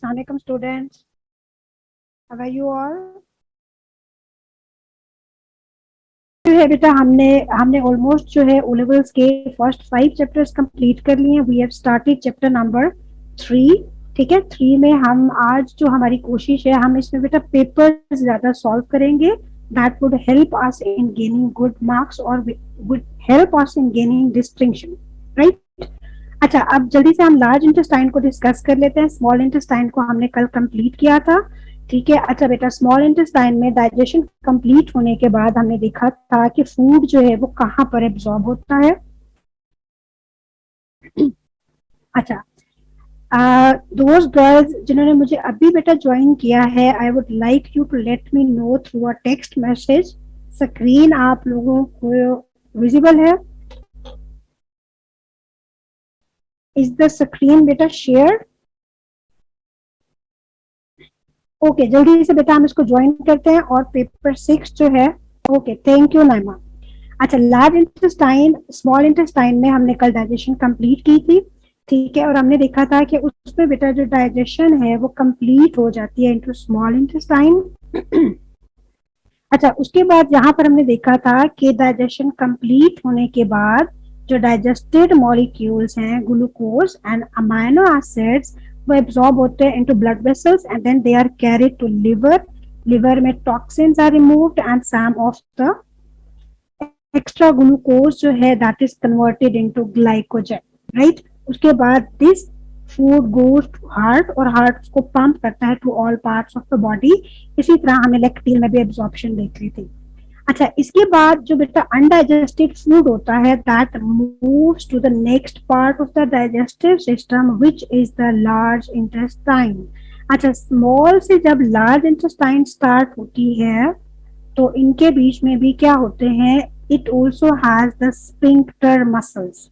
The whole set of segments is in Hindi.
Assalamualaikum students. How are you all? जो है बेटा हमने हमने ऑलमोस्ट जो है ओ लेवल्स के फर्स्ट 5 चैप्टर्स कंप्लीट कर लिए हैं. We have started chapter number 3. ठीक है, 3 में हम आज जो हमारी कोशिश है हम इसमें बेटा पेपर्स ज्यादा सॉल्व करेंगे. That would help us in gaining good marks और would help us in gaining distinction, right. अच्छा, अब जल्दी से हम लार्ज इंटेस्टाइन को डिस्कस कर लेते हैं. स्मॉल इंटेस्टाइन को हमने कल कंप्लीट किया था. ठीक है. अच्छा बेटा, स्मॉल इंटेस्टाइन में डाइजेशन कंप्लीट होने के बाद हमने देखा था कि फूड जो है वो कहाँ पर एब्जॉर्ब होता है. अच्छा, दोस्त गर्ल्स जिन्होंने मुझे अभी बेटा ज्वाइन किया है, I would like you to let me know through a text message. Screen आप लोगों को विजिबल है? इज द स्क्रीन बेटा शेयर? ओके, जल्दी से बेटा हम इसको ज्वाइन करते हैं और पेपर 6 जो है. Okay, thank you Naima. अच्छा, लार्ज इंटेस्टाइन स्मॉल इंटेस्टाइन में हमने कल डाइजेशन कंप्लीट की थी. ठीक है, और हमने देखा था कि उसमें बेटा जो डाइजेशन है वो कंप्लीट हो जाती है इनटू स्मॉल इंटेस्टाइन. अच्छा, उसके बाद यहाँ पर हमने देखा था कि डाइजेशन कंप्लीट होने के बाद जो डाइजेस्टेड मॉलिक्यूल्स हैं, ग्लूकोज एंड अमाइनो एसिड्स, वो एब्जॉर्ब होते हैं into blood vessels and then they are carried to liver. Liver में toxins are removed and some of the extra glucose जो है that is converted into glycogen, right. उसके बाद this food goes to heart और हार्ट उसको पंप करता है to all parts of the body. इसी तरह हमने लेक्टिन में भी एब्जॉर्प्शन देख ली थी. अच्छा, इसके बाद जो बेटा अनडाइजेस्टेड फूड होता है that moves to the next part of the digestive system which is the large intestine. अच्छा, स्मॉल से जब लार्ज इंटेस्टाइन स्टार्ट होती है तो इनके बीच में भी क्या होते हैं, it also has the sphincter muscles.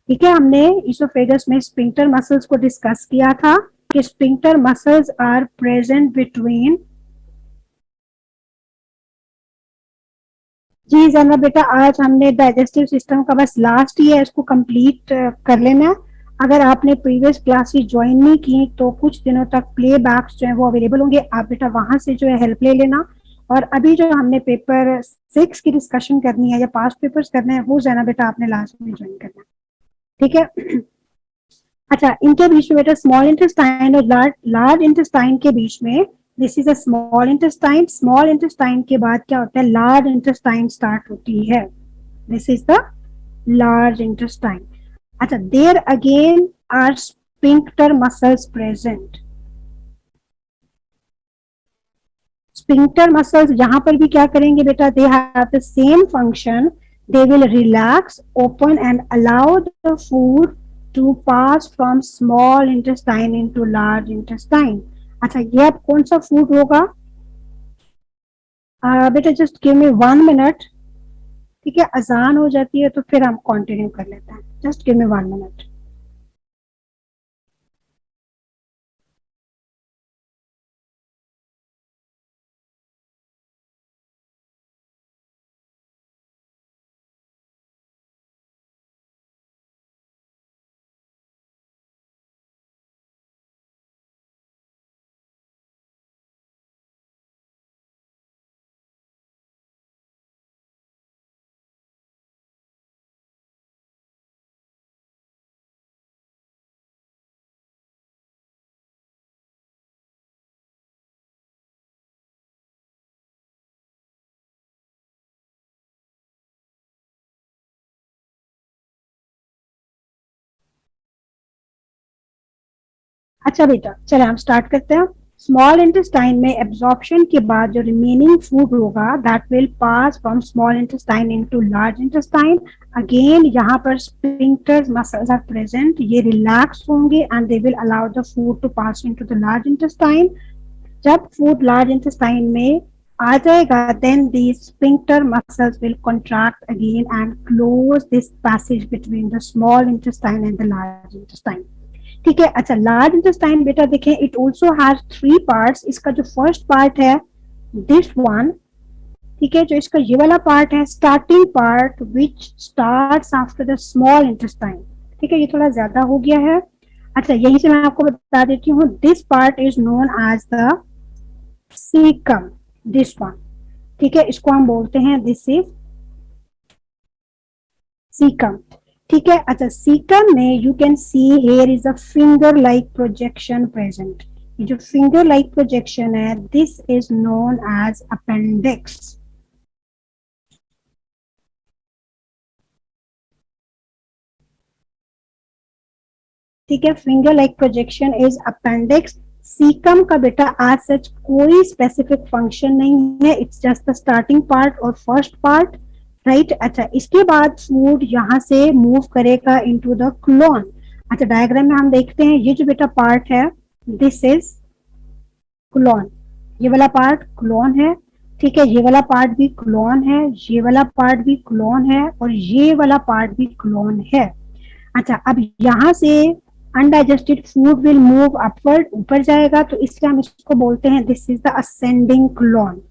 ठीक है, हमने इसोफेगस में स्फिंक्टर मसल्स को डिस्कस किया था कि sphincter muscles are present between. जी जाना बेटा, आज हमने डाइजेस्टिव सिस्टम का बस लास्ट ही है, इसको कंप्लीट कर लेना. अगर आपने प्रीवियस क्लासेस ज्वाइन नहीं की तो कुछ दिनों तक प्ले बैक्स जो है वो अवेलेबल होंगे, आप बेटा वहां से जो है हेल्प ले लेना. और अभी जो हमने पेपर 6 की डिस्कशन करनी है या पास्ट पेपर्स करने हैं वो जाना बेटा आपने लास्ट में ज्वाइन करना. ठीक है. अच्छा, इनके बीच में बेटा स्मॉल इंटेस्टाइन और लार्ज इंटेस्टाइन के बीच में this is a small intestine. Small intestine के बाद क्या होता है, लार्ज इंटेस्टाइन स्टार्ट होती है. This is the large intestine. अच्छा, there again are sphincter muscles present. Sphincter muscles यहाँ पर भी क्या करेंगे बेटा, they have the same function. They will relax, open and allow the food to pass from small intestine into large intestine. अच्छा, ये अब कौन सा फूड होगा बेटा, जस्ट गिव मी 1 मिनट. ठीक है, अजान हो जाती है तो फिर हम कंटिन्यू कर लेते हैं. Just give me 1 minute. अच्छा बेटा, चले हम स्टार्ट करते हैं. स्मॉल इंटेस्टाइन में एब्जॉर्प्शन के बाद जो रिमेनिंग फूड होगा that will pass from small intestine into large intestine. Again यहाँ पर स्फिंक्टर मसल्स आर प्रेजेंट, ये रिलैक्स होंगे and they will allow the food to pass into the large intestine. जब फूड लार्ज इंटेस्टाइन में आ जाएगा then the sphincter muscles will contract again and close this passage between the small intestine and the large intestine. ठीक है. अच्छा, लार्ज इंटेस्टाइन बेटा देखें, इट ऑल्सो हैज 3 पार्ट्स. इसका जो फर्स्ट पार्ट है दिस वन, ठीक है, जो इसका ये वाला पार्ट है starting part which starts after the small intestine. ठीक है, ये थोड़ा ज्यादा हो गया है. अच्छा, यहीं से मैं आपको बता देती हूँ, this part is known as the caecum, this one, ठीक है, इसको हम बोलते हैं दिस इज सीकम, ठीक है। अच्छा, सीकम में you can see here is a finger like projection present. ये जो फिंगर लाइक प्रोजेक्शन है, this is known as appendix, ठीक है। Finger like projection is appendix. Caecum का बेटा आज सच कोई स्पेसिफिक फंक्शन नहीं है, it's just the starting part और फर्स्ट पार्ट, राइट। अच्छा, इसके बाद फूड यहाँ से मूव करेगा इनटू द क्लोन। अच्छा, डायग्राम में हम देखते हैं, ये जो बेटा पार्ट है, दिस इज क्लोन, ये वाला पार्ट क्लोन है, ठीक है। ये वाला पार्ट भी क्लोन है, ये वाला पार्ट भी क्लोन है, और ये वाला पार्ट भी क्लोन है। अच्छा, अब यहाँ से undigested food will move upward, ऊपर जाएगा, तो इसलिए हम इसको बोलते हैं this is the ascending colon.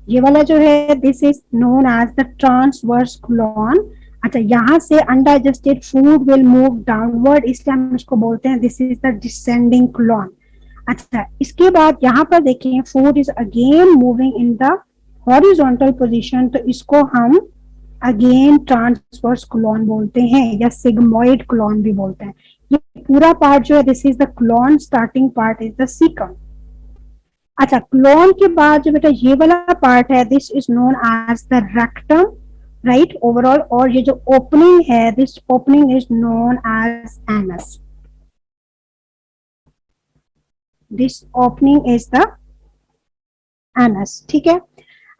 ये वाला जो है, this is known as the transverse colon. अच्छा, यहाँ से undigested food will move downward, इसलिए हम इसको बोलते हैं this is the descending colon. अच्छा, इसके बाद यहाँ पर देखिए, food is again moving in the horizontal position, तो इसको हम अगेन ट्रांसवर्स क्लोन बोलते हैं, या सिग्मोइड क्लोन भी बोलते हैं। ये पूरा पार्ट जो है, this is the colon, starting part is the caecum. अच्छा, क्लोन के बाद जो बेटा ये वाला पार्ट है, this is known as the rectum, right, overall. और ये जो ओपनिंग है, this opening is known as anus, this opening is the anus, ठीक है।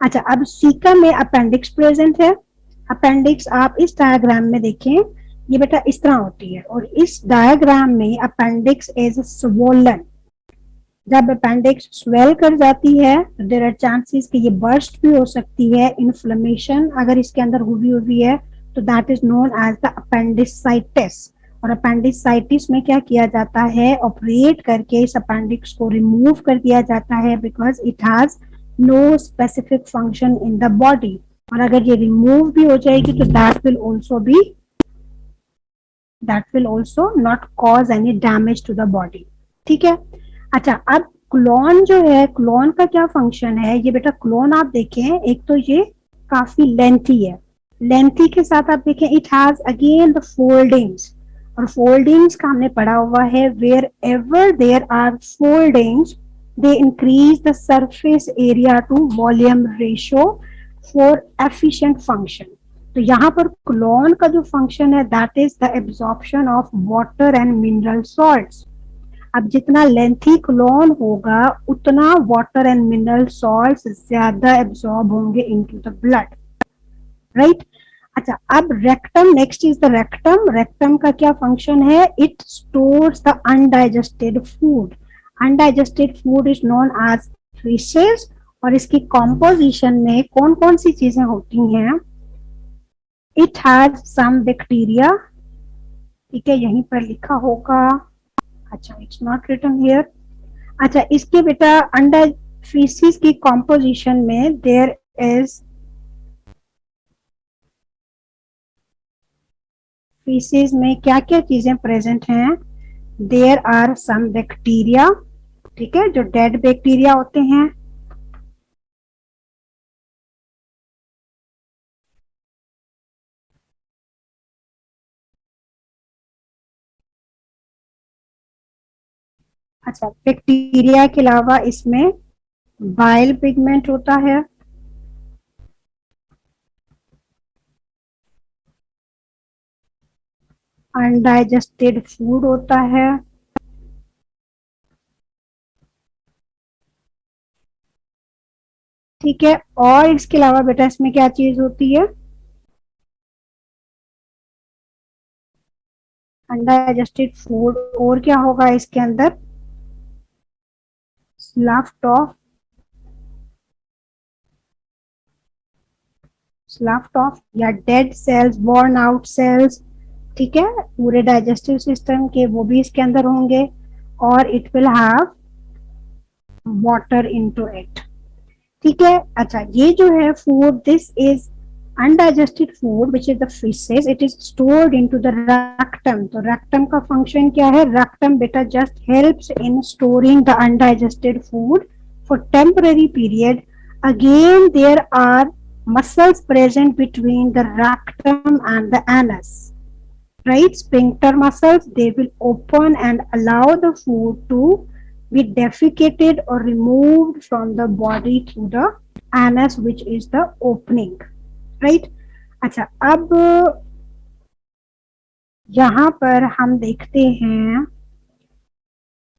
अच्छा, अब सीकम में अपेंडिक्स प्रेजेंट है। अपेंडिक्स आप इस डायग्राम में देखें, ये बेटा इस तरह होती है, और इस डायग्राम में अपेंडिक्स इज स्वोलन। जब अपेंडिक्स स्वेल कर जाती है, तो देयर आर चांसेस कि ये बर्स्ट भी हो सकती है, इन्फ्लेमेशन अगर इसके अंदर हुई है, तो that is known as the appendicitis. और अपेंडिसाइटिस में क्या किया जाता है, ऑपरेट करके इस अपेंडिक्स को रिमूव कर दिया जाता है, because it has no specific function in the body. और अगर ये रिमूव भी हो जाएगी, तो that will also not cause any damage to the body, ठीक है। अच्छा, अब क्लोन जो है, क्लोन का क्या फंक्शन है, ये बेटा क्लोन आप देखें, एक तो ये काफी लेंथी है, लेंथी के साथ आप देखें it has again the foldings, और फोल्डिंग्स का हमने पढ़ा हुआ है, wherever there are foldings they increase the surface area to volume ratio for efficient function. तो यहाँ पर क्लोन का जो फंक्शन है, that is the absorption of water and mineral salts. अब जितना लेंथी क्लोन होगा, उतना वाटर एंड मिनरल सॉल्ट्स ज्यादा एब्जॉर्ब होंगे इनटू द ब्लड, राइट। अच्छा, अब rectum, next is the rectum. Rectum का क्या फंक्शन है, it stores the undigested food. Undigested food is known as faeces, और इसकी कॉम्पोजिशन में कौन कौन सी चीजें होती हैं, इट हैज सम बैक्टीरिया, ठीक है, यहीं पर लिखा होगा, अच्छा इट्स नॉट रिटन हियर। अच्छा, इसके बेटा अंडर फीसिस की कॉम्पोजिशन में देयर इज, फीसिस में क्या क्या चीजें प्रेजेंट हैं, देयर आर सम बैक्टीरिया, ठीक है, जो डेड बैक्टीरिया होते हैं। अच्छा, बैक्टीरिया के अलावा इसमें बाइल पिगमेंट होता है, अनडाइजेस्टेड फूड होता है, ठीक है। और इसके अलावा बेटा इसमें क्या चीज होती है, अनडाइजेस्टेड फूड, और क्या होगा इसके अंदर, स्लफ्ट ऑफ, स्लफ्ट ऑफ या dead cells, born out sales, ठीक है, पूरे डाइजेस्टिव सिस्टम के वो भी इसके अंदर होंगे, और it will have water into it, ठीक है। अच्छा, ये जो है food, this is undigested food which is the feces, it is stored into the rectum. तो rectum का function क्या है? Rectum बेटा just helps in storing the undigested food for temporary period. Again there are muscles present between the rectum and the anus, right? Sphincter muscles, they will open and allow the food to be defecated or removed from the body through the anus, which is the opening, right? अच्छा, अब यहाँ पर हम देखते हैं,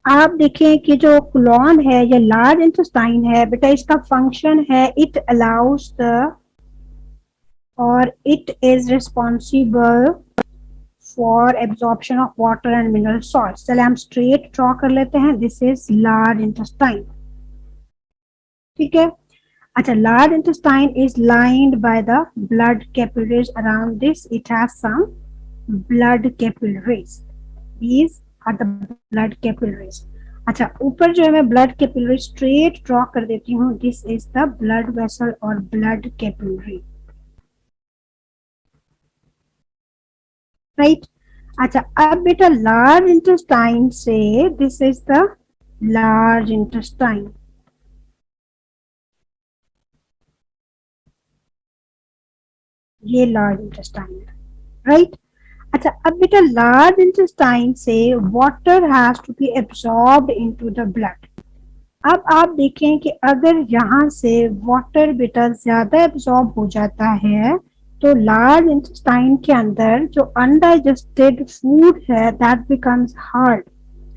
आप देखें कि जो कोलॉन है या लार्ज इंटेस्टाइन है बेटा, इसका फंक्शन है इट अलाउज द और it is responsible for absorption of water and mineral salts. चले हम स्ट्रेट ड्रॉ कर लेते हैं, दिस इज लार्ज इंटेस्टाइन, ठीक है। अच्छा, large intestine is lined by the blood capillaries. Around this it has some blood capillaries. These are the blood capillaries. अच्छा, ऊपर जो है मैं blood capillary straight draw कर देती हूँ, this is the blood vessel और blood capillary, right? अच्छा, अब बेटा large intestine से this is the large intestine, ये लार्ज इंटेस्टाइन है, राइट? अच्छा, अब बेटा लार्ज इंटेस्टाइन से water has to be absorbed into the blood. अब आप देखें कि अगर यहाँ से वाटर बेटा ज्यादा एब्सॉर्ब हो जाता है तो लार्ज इंटेस्टाइन के अंदर जो अनडाइजेस्टेड फूड है that becomes hard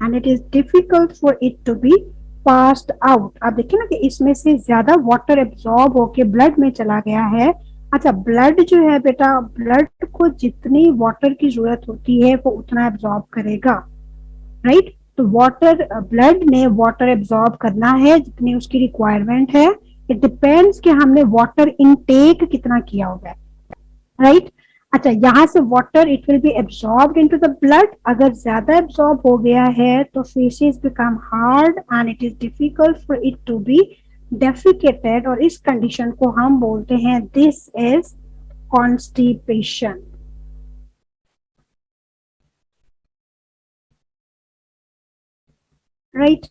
and it is difficult for it to be passed out. आप देखिए ना कि इसमें से ज्यादा वाटर एब्सॉर्ब होके ब्लड में चला गया है। अच्छा, ब्लड जो है बेटा, ब्लड को जितनी वाटर की जरूरत होती है वो उतना एब्जॉर्ब करेगा, राइट? तो वाटर, ब्लड ने वाटर एब्जॉर्ब करना है जितनी उसकी रिक्वायरमेंट है। इट डिपेंड्स कि हमने वाटर इनटेक कितना किया होगा, राइट? अच्छा, यहाँ से water it will be absorbed into the blood. अगर ज्यादा एब्सॉर्ब हो गया है तो faeces become hard and it is difficult for it to be defecated, और इस कंडीशन को हम बोलते हैं दिस इज कॉन्स्टिपेशन, राइट?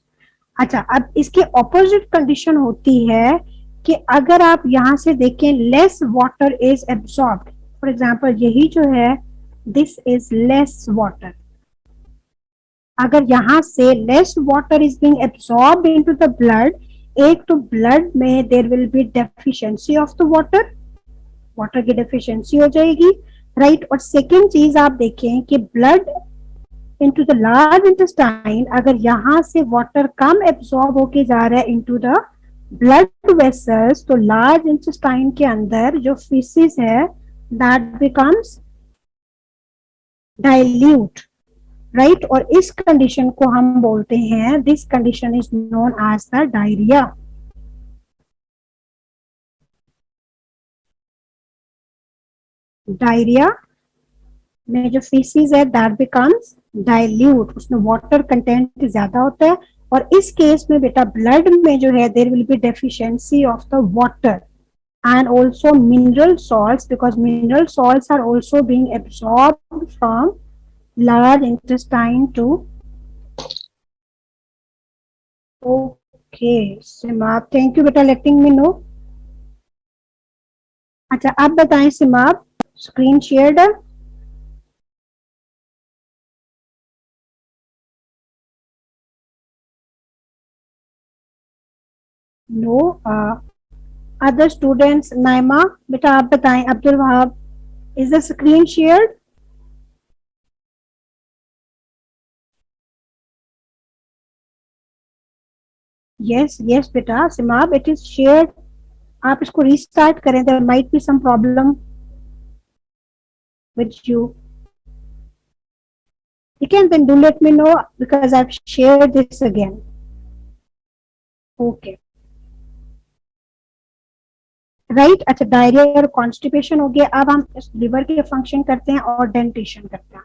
अच्छा, अब इसके ऑपोजिट कंडीशन होती है कि अगर आप यहां से देखें less water is absorbed, for example यही जो है दिस इज लेस वाटर, अगर यहां से less water is being absorbed into the blood, एक तो ब्लड में there will be deficiency of the water, water की डेफिशिएंसी हो जाएगी, राइट? और सेकेंड चीज आप देखें कि blood into the large intestine, अगर यहां से वाटर कम एब्सॉर्ब होके जा रहा है इनटू द ब्लड वेसल्स, तो लार्ज इंटेस्टाइन के अंदर जो फीसिस है दैट बिकम्स डाइल्यूट, राइट? और इस कंडीशन को हम बोलते हैं, this condition is known as the diarrhoea. Diarrhoea में जो फीसिस है दैट बिकम्स डाइल्यूट, उसमें वाटर कंटेंट ज्यादा होता है, और इस केस में बेटा ब्लड में जो है there will be deficiency of the water and also mineral salts, because mineral salts are also being absorbed from large intestine to okay Simab, thank you बेटा लेटिंग मी नो। अच्छा, आप बताएं सिमाब, स्क्रीन शेयर्ड है? नो, अदर स्टूडेंट्स, नाइमा बेटा आप बताएं, Abdul Wahab, is the screen shared? Yes yes बेटा सिमाब, इट इज शेयर्ड। आप इसको रीस्टार्ट करें, there might be some problem with you. You can then do let me know because I've shared this again. Okay. Right, अच्छा डायरिया और कॉन्स्टिपेशन हो गया। अब हम इस लिवर के फंक्शन करते हैं और डेंटेशन करते हैं।